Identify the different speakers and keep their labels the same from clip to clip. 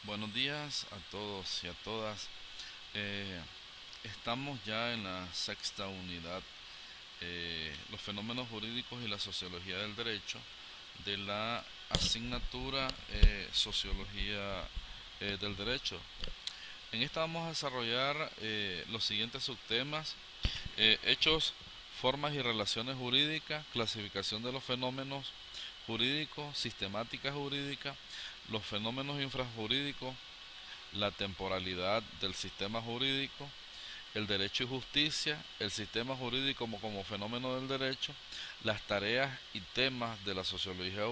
Speaker 1: Buenos días a todos y a todas. Eh, Estamos ya en la sexta unidad, los fenómenos jurídicos y la sociología del derecho, de la asignatura Sociología del Derecho. En esta vamos a desarrollar los siguientes subtemas: hechos, formas y relaciones jurídicas, clasificación de los fenómenos jurídicos, sistemática jurídica, los fenómenos infrajurídicos, la temporalidad del sistema jurídico, el derecho y justicia, el sistema jurídico como fenómeno del derecho, las tareas y temas de la sociología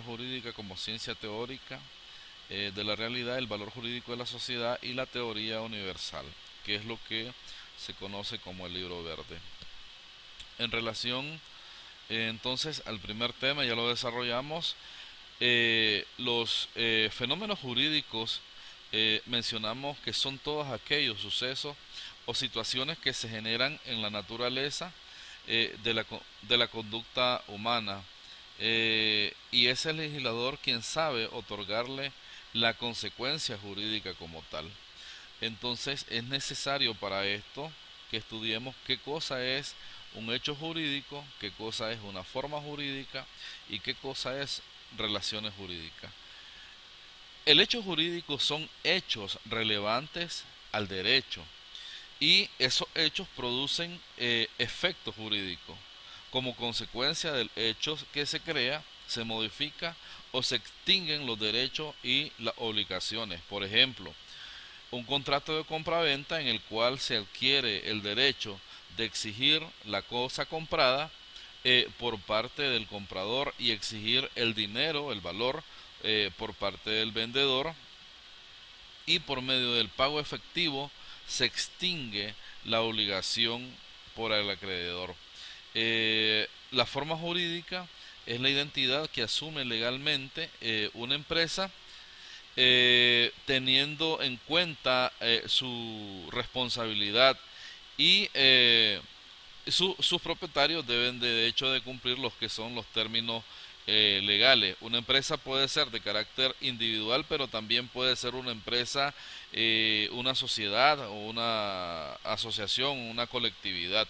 Speaker 1: jurídica como ciencia teórica de la realidad, el valor jurídico de la sociedad y la teoría universal, que es lo que se conoce como el libro verde. En relación entonces al primer tema, ya lo desarrollamos. Los fenómenos jurídicos mencionamos que son todos aquellos sucesos o situaciones que se generan en la naturaleza de la conducta humana, y es el legislador quien sabe otorgarle la consecuencia jurídica como tal. Entonces es necesario para esto que estudiemos qué cosa es un hecho jurídico, qué cosa es una forma jurídica y qué cosa es relaciones jurídicas. El hecho jurídico son hechos relevantes al derecho y esos hechos producen efectos jurídicos. Como consecuencia del hecho que se crea, se modifica o se extinguen los derechos y las obligaciones. Por ejemplo, un contrato de compraventa en el cual se adquiere el derecho de exigir la cosa comprada por parte del comprador y exigir el dinero, el valor, por parte del vendedor, y por medio del pago efectivo se extingue la obligación por el acreedor. La forma jurídica es la identidad que asume legalmente una empresa, teniendo en cuenta su responsabilidad y sus propietarios deben de hecho de cumplir los que son los términos legales. Una empresa puede ser de carácter individual, pero también puede ser una empresa, una sociedad o una asociación, una colectividad.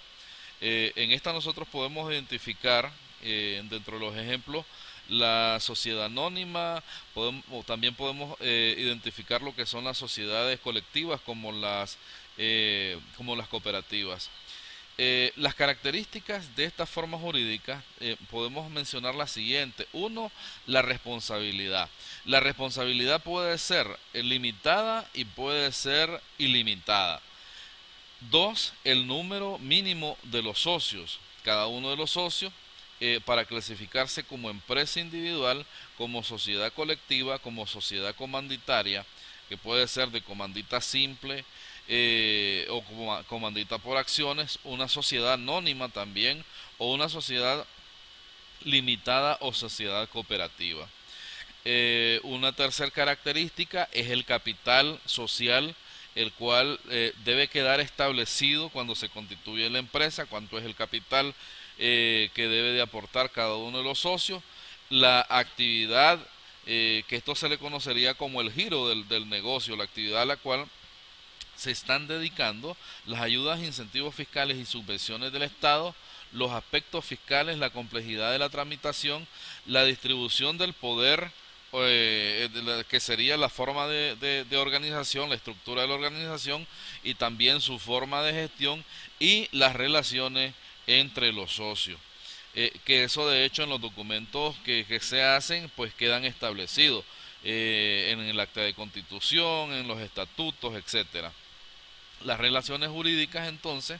Speaker 1: En esta nosotros podemos identificar dentro de los ejemplos la sociedad anónima, o también podemos identificar lo que son las sociedades colectivas como las cooperativas. Las características de esta forma jurídica podemos mencionar las siguientes. Uno, la responsabilidad. La responsabilidad puede ser limitada y puede ser ilimitada. Dos, el número mínimo de los socios. Cada uno de los socios, para clasificarse como empresa individual, como sociedad colectiva, como sociedad comanditaria, que puede ser de comandita simple o como comandita por acciones, una sociedad anónima también, o una sociedad limitada o sociedad cooperativa. Una tercera característica es el capital social, el cual debe quedar establecido cuando se constituye la empresa, cuánto es el capital que debe de aportar cada uno de los socios, la actividad, que esto se le conocería como el giro del negocio, la actividad a la cual se están dedicando, las ayudas, incentivos fiscales y subvenciones del Estado, los aspectos fiscales, la complejidad de la tramitación, la distribución del poder, que sería la forma de organización, la estructura de la organización y también su forma de gestión y las relaciones entre los socios. Que eso de hecho en los documentos que se hacen pues quedan establecidos en el acta de constitución, en los estatutos, etcétera. Las relaciones jurídicas entonces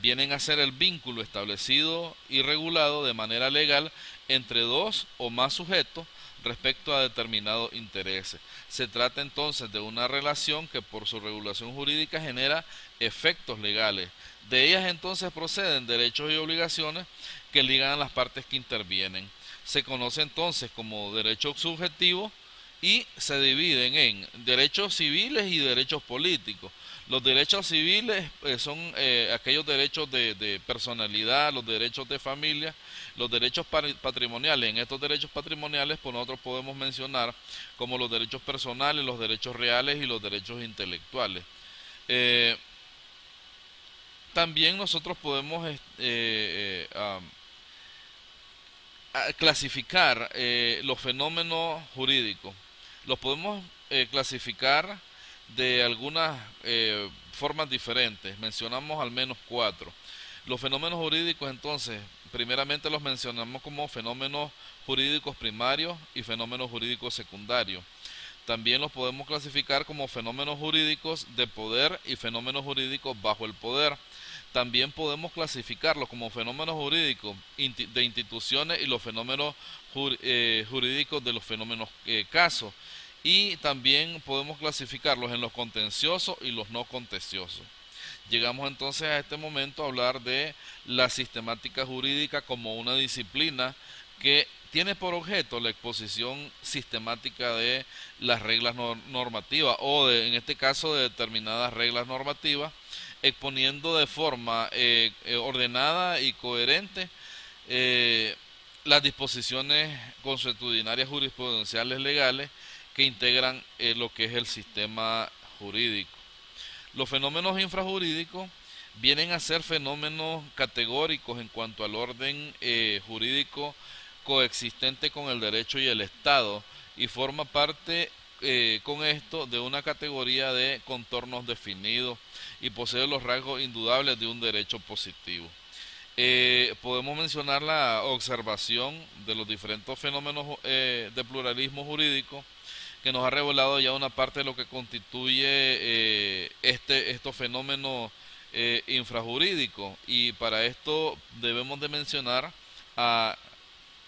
Speaker 1: vienen a ser el vínculo establecido y regulado de manera legal entre dos o más sujetos respecto a determinados intereses. Se trata entonces de una relación que por su regulación jurídica genera efectos legales. De ellas entonces proceden derechos y obligaciones que ligan a las partes que intervienen. Se conoce entonces como derecho subjetivo y se dividen en derechos civiles y derechos políticos. Los derechos civiles son aquellos derechos de personalidad, los derechos de familia, los derechos patrimoniales. En estos derechos patrimoniales, pues nosotros podemos mencionar como los derechos personales, los derechos reales y los derechos intelectuales. Eh, También nosotros podemos clasificar los fenómenos jurídicos. Los podemos clasificar de algunas formas diferentes. Mencionamos al menos cuatro. Los fenómenos jurídicos, entonces, primeramente los mencionamos como fenómenos jurídicos primarios y fenómenos jurídicos secundarios. También los podemos clasificar como fenómenos jurídicos de poder y fenómenos jurídicos bajo el poder. También podemos clasificarlos como fenómenos jurídicos de instituciones y los fenómenos jurídicos de los fenómenos casos. Y también podemos clasificarlos en los contenciosos y los no contenciosos. Llegamos entonces a este momento a hablar de la sistemática jurídica como una disciplina que tiene por objeto la exposición sistemática de las reglas normativas o en este caso de determinadas reglas normativas, exponiendo de forma ordenada y coherente las disposiciones consuetudinarias jurisprudenciales legales que integran lo que es el sistema jurídico. Los fenómenos infrajurídicos vienen a ser fenómenos categóricos en cuanto al orden jurídico coexistente con el derecho y el Estado y forma parte con esto de una categoría de contornos definidos y posee los rasgos indudables de un derecho positivo. Podemos mencionar la observación de los diferentes fenómenos de pluralismo jurídico que nos ha revelado ya una parte de lo que constituye estos fenómenos infrajurídicos, y para esto debemos de mencionar a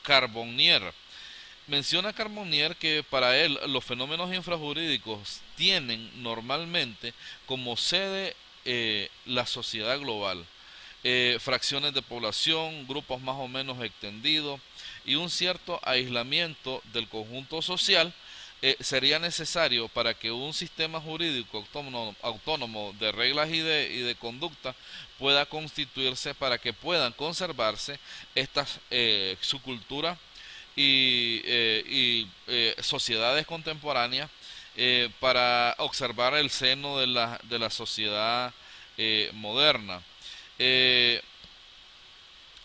Speaker 1: Carbonnier. Menciona Carbonnier que para él los fenómenos infrajurídicos tienen normalmente como sede la sociedad global, fracciones de población, grupos más o menos extendidos y un cierto aislamiento del conjunto social sería necesario para que un sistema jurídico autónomo de reglas y de conducta pueda constituirse, para que puedan conservarse estas subculturas y sociedades contemporáneas, para observar el seno de la sociedad moderna. Eh,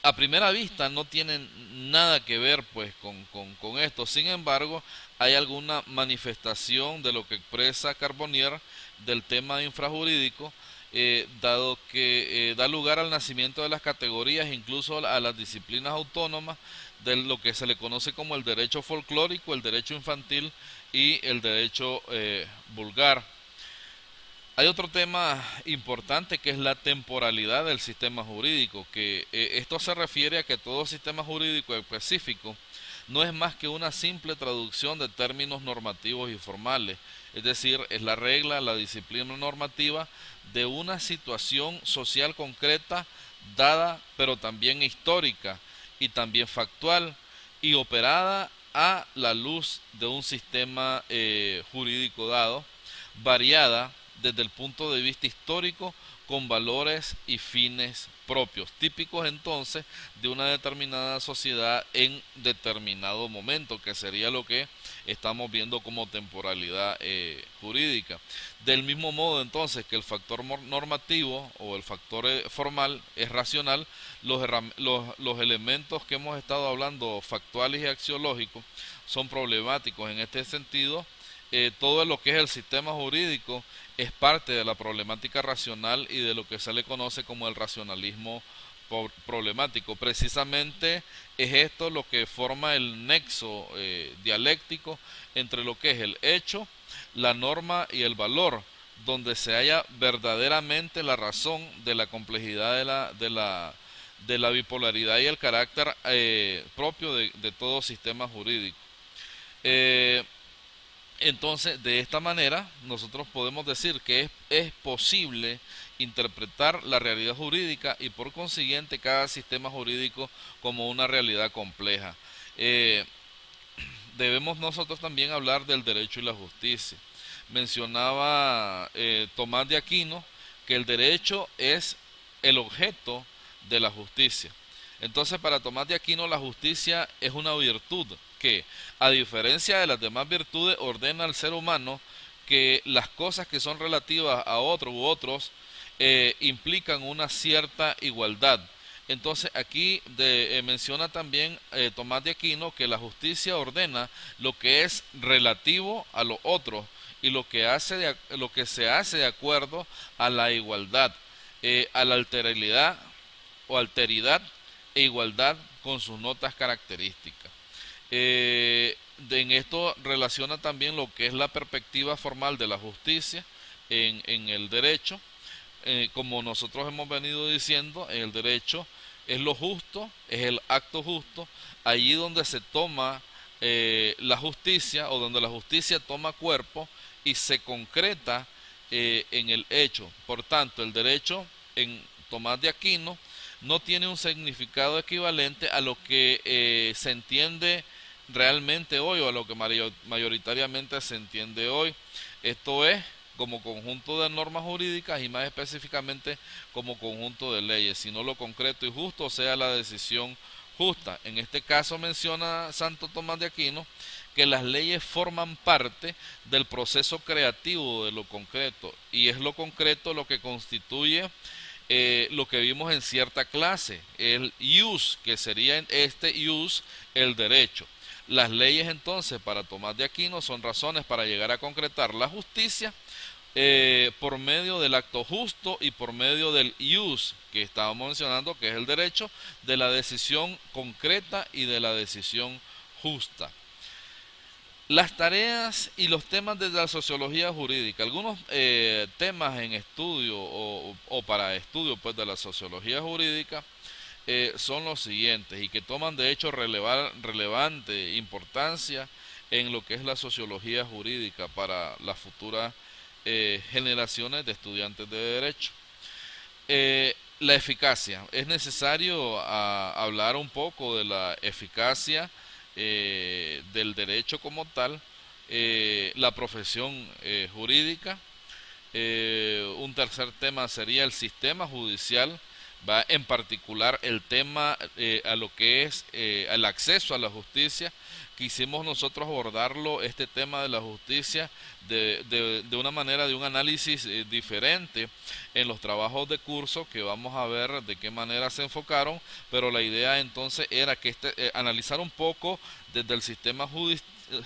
Speaker 1: a primera vista no tienen nada que ver pues con esto. Sin embargo, hay alguna manifestación de lo que expresa Carbonnier del tema infrajurídico, dado que da lugar al nacimiento de las categorías, incluso a las disciplinas autónomas de lo que se le conoce como el derecho folclórico, el derecho infantil y el derecho vulgar. Hay otro tema importante que es la temporalidad del sistema jurídico, que esto se refiere a que todo sistema jurídico específico no es más que una simple traducción de términos normativos y formales, es decir, es la regla, la disciplina normativa de una situación social concreta, dada, pero también histórica y también factual, y operada a la luz de un sistema jurídico dado, variada desde el punto de vista histórico, con valores y fines propios, típicos entonces de una determinada sociedad en determinado momento, que sería lo que estamos viendo como temporalidad jurídica. Del mismo modo entonces que el factor normativo o el factor formal es racional, los elementos que hemos estado hablando, factuales y axiológicos, son problemáticos. En este sentido, todo lo que es el sistema jurídico es parte de la problemática racional y de lo que se le conoce como el racionalismo problemático. Precisamente es esto lo que forma el nexo dialéctico entre lo que es el hecho, la norma y el valor, donde se halla verdaderamente la razón de la complejidad de la bipolaridad y el carácter propio de todo sistema jurídico. Eh, entonces, de esta manera, nosotros podemos decir que es posible interpretar la realidad jurídica y por consiguiente cada sistema jurídico como una realidad compleja. Eh, debemos nosotros también hablar del derecho y la justicia. Mencionaba Tomás de Aquino que el derecho es el objeto de la justicia. Entonces, para Tomás de Aquino, la justicia es una virtud que, a diferencia de las demás virtudes, ordena al ser humano que las cosas que son relativas a otro u otros implican una cierta igualdad. Entonces aquí menciona también Tomás de Aquino que la justicia ordena lo que es relativo a los otros y lo que se hace de acuerdo a la igualdad, a la alteridad o alteridad e igualdad con sus notas características. En esto relaciona también lo que es la perspectiva formal de la justicia en el derecho. Como nosotros hemos venido diciendo, en el derecho es lo justo, es el acto justo, allí donde se toma la justicia o donde la justicia toma cuerpo y se concreta en el hecho. Por tanto, el derecho en Tomás de Aquino no tiene un significado equivalente a lo que se entiende realmente hoy o a lo que mayoritariamente se entiende hoy. Esto es como conjunto de normas jurídicas y más específicamente como conjunto de leyes, sino lo concreto y justo sea la decisión justa. En este caso menciona Santo Tomás de Aquino que las leyes forman parte del proceso creativo de lo concreto y es lo concreto lo que constituye lo que vimos en cierta clase, el ius, que sería en este ius el derecho. Las leyes entonces para Tomás de Aquino son razones para llegar a concretar la justicia por medio del acto justo y por medio del ius que estábamos mencionando, que es el derecho de la decisión concreta y de la decisión justa. Las tareas y los temas de la sociología jurídica, algunos temas en estudio o para estudio pues de la sociología jurídica son los siguientes y que toman de hecho relevante importancia en lo que es la sociología jurídica para las futuras generaciones de estudiantes de derecho. La eficacia. Es necesario hablar un poco de la eficacia del derecho como tal, la profesión jurídica. Un tercer tema sería el sistema judicial, va en particular el tema a lo que es el acceso a la justicia. Quisimos nosotros abordarlo, este tema de la justicia, de una manera, de un análisis diferente en los trabajos de curso que vamos a ver de qué manera se enfocaron, pero la idea entonces era que analizar un poco desde el sistema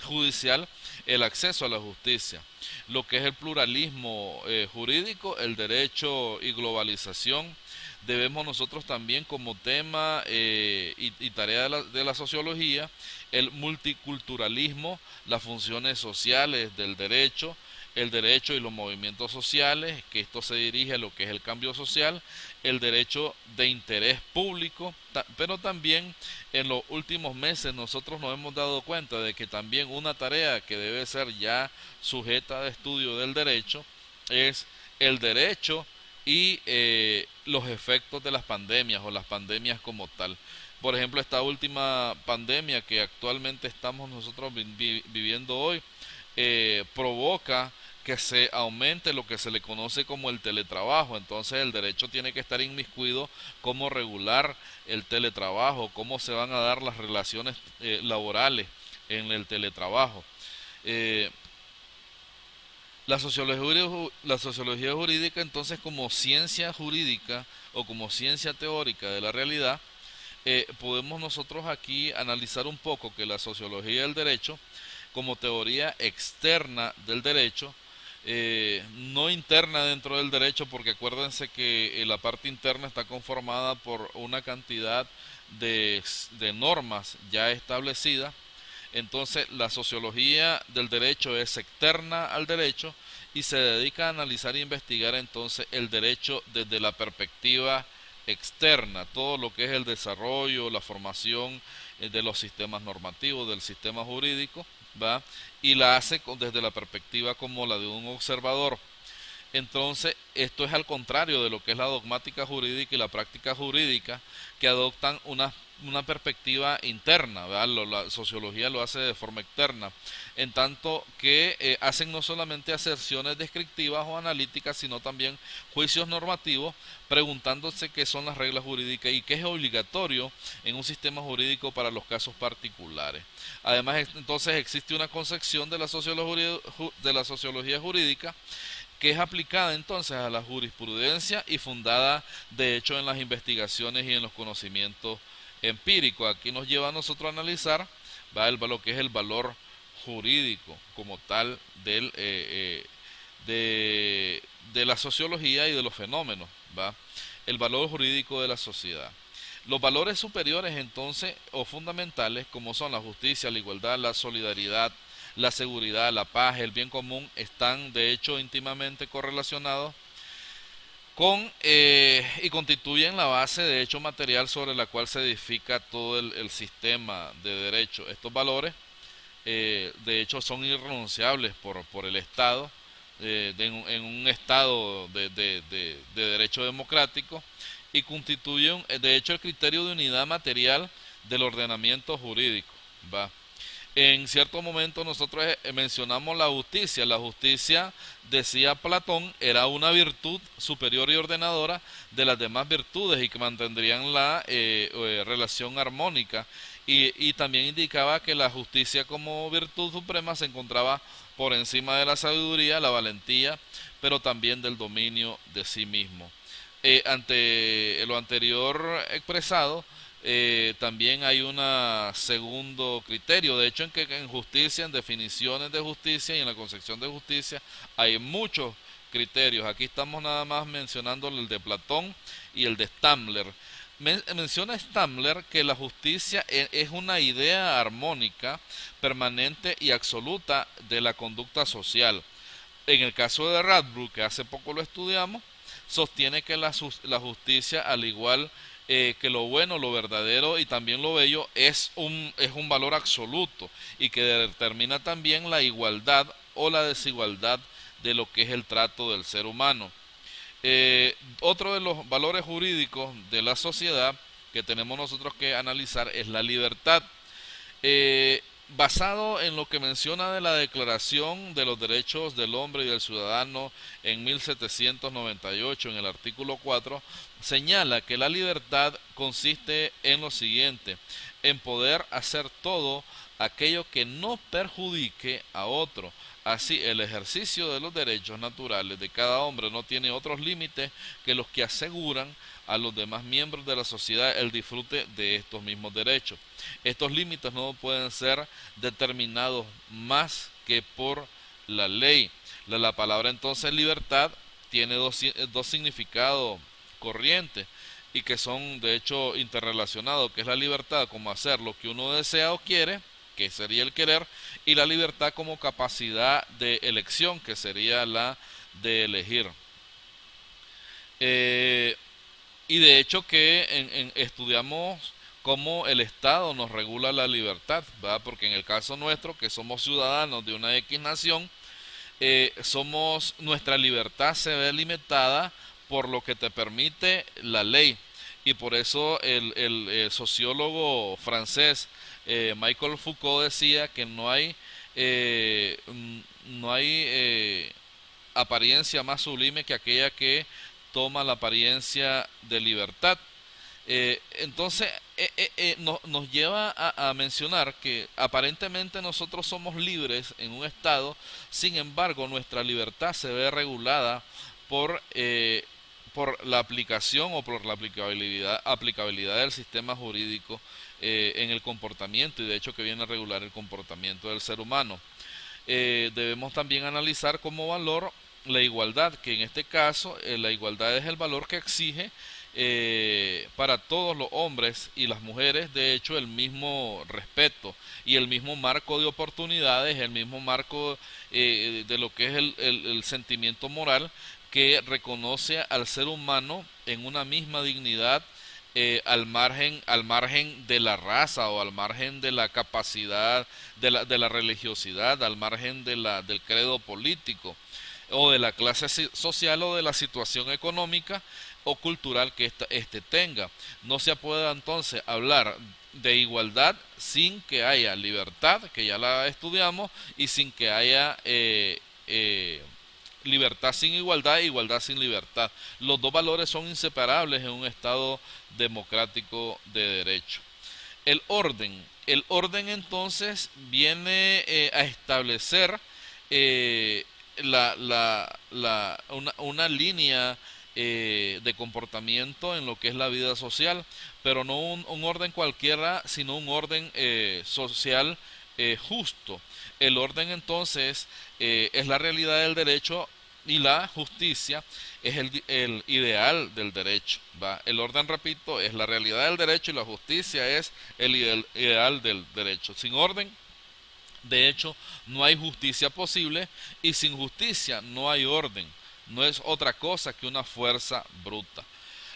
Speaker 1: judicial el acceso a la justicia, lo que es el pluralismo jurídico, el derecho y globalización. Debemos nosotros también como tema y tarea de la sociología el multiculturalismo, las funciones sociales del derecho, el derecho y los movimientos sociales, que esto se dirige a lo que es el cambio social, el derecho de interés público, pero también en los últimos meses nosotros nos hemos dado cuenta de que también una tarea que debe ser ya sujeta de estudio del derecho es el derecho y los efectos de las pandemias o las pandemias como tal. Por ejemplo, esta última pandemia que actualmente estamos nosotros viviendo hoy provoca que se aumente lo que se le conoce como el teletrabajo. Entonces el derecho tiene que estar inmiscuido cómo regular el teletrabajo, cómo se van a dar las relaciones laborales en el teletrabajo. Eh, la sociología jurídica entonces como ciencia jurídica o como ciencia teórica de la realidad, podemos nosotros aquí analizar un poco que la sociología del derecho como teoría externa del derecho, no interna dentro del derecho, porque acuérdense que la parte interna está conformada por una cantidad de normas ya establecidas. Entonces la sociología del derecho es externa al derecho y se dedica a analizar e investigar entonces el derecho desde la perspectiva externa, todo lo que es el desarrollo, la formación de los sistemas normativos, del sistema jurídico, ¿va? Y la hace desde la perspectiva como la de un observador. Entonces, esto es al contrario de lo que es la dogmática jurídica y la práctica jurídica, que adoptan unas una perspectiva interna, ¿verdad? La sociología lo hace de forma externa, en tanto que hacen no solamente aserciones descriptivas o analíticas, sino también juicios normativos, preguntándose qué son las reglas jurídicas y qué es obligatorio en un sistema jurídico para los casos particulares. Además, entonces existe una concepción de la sociología jurídica que es aplicada entonces a la jurisprudencia y fundada de hecho en las investigaciones y en los conocimientos empíricos. Aquí nos lleva a nosotros a analizar, ¿va? Lo que es el valor jurídico como tal de la sociología y de los fenómenos, ¿va? El valor jurídico de la sociedad. Los valores superiores entonces o fundamentales como son la justicia, la igualdad, la solidaridad, la seguridad, la paz, el bien común están de hecho íntimamente correlacionados con y constituyen la base de hecho material sobre la cual se edifica todo el sistema de derecho. Estos valores de hecho son irrenunciables por el Estado en un Estado de derecho democrático y constituyen de hecho el criterio de unidad material del ordenamiento jurídico. ¿Va? En cierto momento nosotros mencionamos la justicia. La justicia, decía Platón, era una virtud superior y ordenadora de las demás virtudes y que mantendrían la relación armónica. Y también indicaba que la justicia como virtud suprema se encontraba por encima de la sabiduría, la valentía, pero también del dominio de sí mismo. Ante lo anterior expresado, también hay un segundo criterio. De hecho, en justicia, en definiciones de justicia y en la concepción de justicia, hay muchos criterios. Aquí estamos nada más mencionando el de Platón y el de Stamler. Menciona Stamler que la justicia es una idea armónica, permanente y absoluta de la conducta social. En el caso de Radbruch, que hace poco lo estudiamos, sostiene que la justicia, al igual que lo bueno, lo verdadero y también lo bello, es un valor absoluto y que determina también la igualdad o la desigualdad de lo que es el trato del ser humano. Otro de los valores jurídicos de la sociedad que tenemos nosotros que analizar es la libertad. Basado en lo que menciona de la Declaración de los Derechos del Hombre y del Ciudadano en 1798, en el artículo 4, señala que la libertad consiste en lo siguiente: en poder hacer todo aquello que no perjudique a otro. Así, el ejercicio de los derechos naturales de cada hombre no tiene otros límites que los que aseguran a los demás miembros de la sociedad el disfrute de estos mismos derechos. Estos límites no pueden ser determinados más que por la ley. La palabra entonces libertad tiene dos significados corrientes y que son de hecho interrelacionados, que es la libertad como hacer lo que uno desea o quiere, que sería el querer, y la libertad como capacidad de elección, que sería la de elegir. Y de hecho que estudiamos cómo el Estado nos regula la libertad, ¿verdad? Porque en el caso nuestro, que somos ciudadanos de una X nación, nuestra libertad se ve limitada por lo que te permite la ley. Y por eso el sociólogo francés Michael Foucault decía que no hay apariencia más sublime que aquella que toma la apariencia de libertad. Entonces nos lleva a mencionar que aparentemente nosotros somos libres en un estado, sin embargo nuestra libertad se ve regulada por la aplicación o por la aplicabilidad del sistema jurídico en el comportamiento, y de hecho que viene a regular el comportamiento del ser humano. Debemos también analizar como valor la igualdad, que en este caso la igualdad es el valor que exige para todos los hombres y las mujeres, de hecho, el mismo respeto y el mismo marco de oportunidades, el mismo marco de lo que es el sentimiento moral que reconoce al ser humano en una misma dignidad, al margen de la raza o al margen de la capacidad, de la religiosidad, al margen del credo político o de la clase social o de la situación económica. o cultural que éste tenga. No se puede entonces hablar de igualdad sin que haya libertad, que ya la estudiamos, y sin que haya libertad sin igualdad e igualdad sin libertad. Los dos valores son inseparables en un Estado democrático de derecho. El orden entonces viene a establecer una línea de comportamiento en lo que es la vida social, pero no un orden cualquiera, sino un orden social justo. El orden entonces es la realidad del derecho y la justicia es el ideal del derecho. ¿Va? El orden, repito, es la realidad del derecho y la justicia es el ideal del derecho. Sin orden, de hecho, no hay justicia posible y sin justicia no hay orden. No es otra cosa que una fuerza bruta.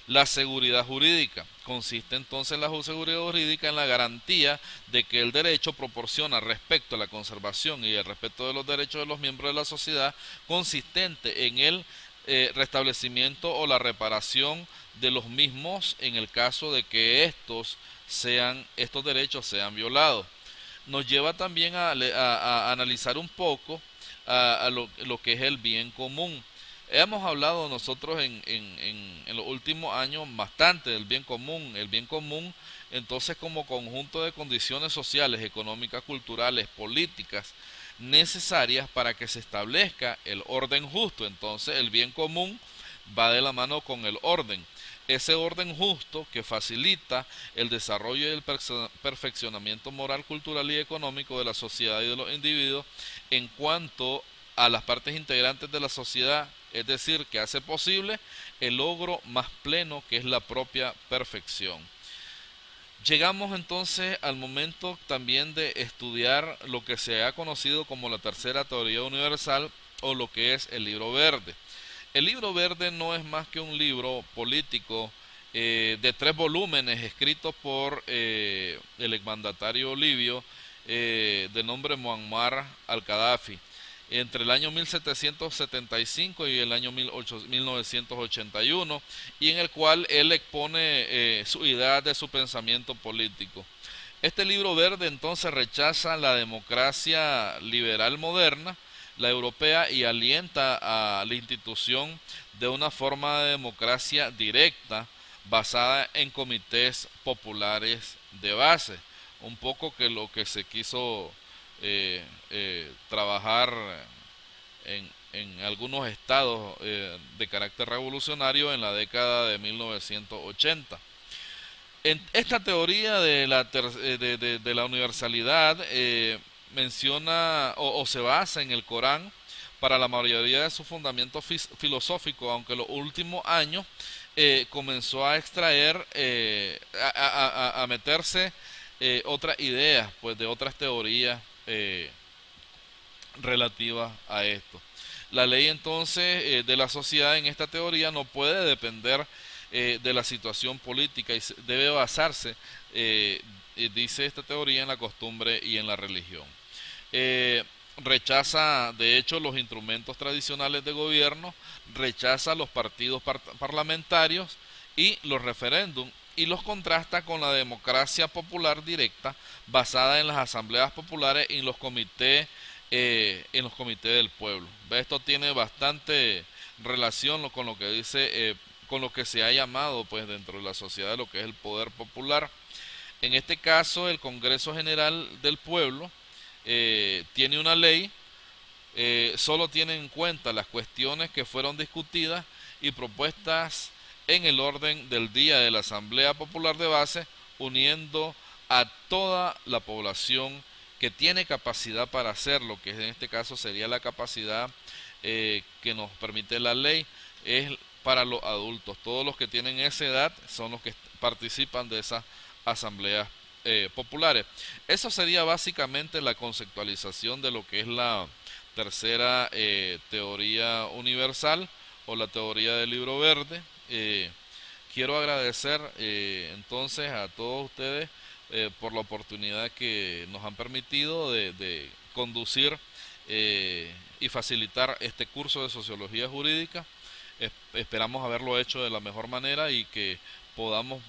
Speaker 1: La seguridad jurídica consiste entonces la seguridad jurídica en la garantía de que el derecho proporciona respecto a la conservación y el respeto de los derechos de los miembros de la sociedad consistente en el restablecimiento o la reparación de los mismos en el caso de que estos derechos sean violados. Nos lleva también a analizar un poco lo que es el bien común. Hemos hablado nosotros en los últimos años bastante del bien común. El bien común, entonces, como conjunto de condiciones sociales, económicas, culturales, políticas necesarias para que se establezca el orden justo. Entonces, el bien común va de la mano con el orden. Ese orden justo que facilita el desarrollo y el perfeccionamiento moral, cultural y económico de la sociedad y de los individuos en cuanto a las partes integrantes de la sociedad, es decir, que hace posible el logro más pleno que es la propia perfección. Llegamos entonces al momento también de estudiar lo que se ha conocido como la tercera teoría universal o lo que es el libro verde. El libro verde no es más que un libro político de 3 volúmenes escrito por el exmandatario libio de nombre Muammar al-Gaddafi entre el año 1775 y el año 1981, y en el cual él expone su idea de su pensamiento político. Este libro verde entonces rechaza la democracia liberal moderna, la europea, y alienta a la institución de una forma de democracia directa basada en comités populares de base. Un poco que lo que se quiso trabajar en algunos estados de carácter revolucionario en la década de 1980. En esta teoría de la universalidad menciona o se basa en el Corán para la mayoría de su fundamento filosófico, aunque en los últimos años comenzó a extraer, a meterse otras ideas, pues de otras teorías relativas a esto. La ley entonces de la sociedad en esta teoría no puede depender de la situación política y debe basarse, dice esta teoría, en la costumbre y en la religión. Rechaza de hecho los instrumentos tradicionales de gobierno, rechaza los partidos parlamentarios y los referéndums, y los contrasta con la democracia popular directa basada en las asambleas populares y en los comités del pueblo. Esto tiene bastante relación con lo que dice, con lo que se ha llamado pues dentro de la sociedad lo que es el poder popular. En este caso, el Congreso General del Pueblo tiene una ley, solo tiene en cuenta las cuestiones que fueron discutidas y propuestas en el orden del día de la Asamblea Popular de Base, uniendo a toda la población que tiene capacidad para hacerlo, que en este caso sería la capacidad que nos permite la ley, es para los adultos. Todos los que tienen esa edad son los que participan de esas asambleas populares. Eso sería básicamente la conceptualización de lo que es la tercera teoría universal o la teoría del libro verde. Quiero agradecer entonces a todos ustedes por la oportunidad que nos han permitido de conducir y facilitar este curso de sociología jurídica. Esperamos haberlo hecho de la mejor manera y que podamos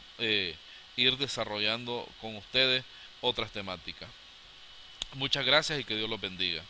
Speaker 1: ir desarrollando con ustedes otras temáticas. Muchas gracias y que Dios los bendiga.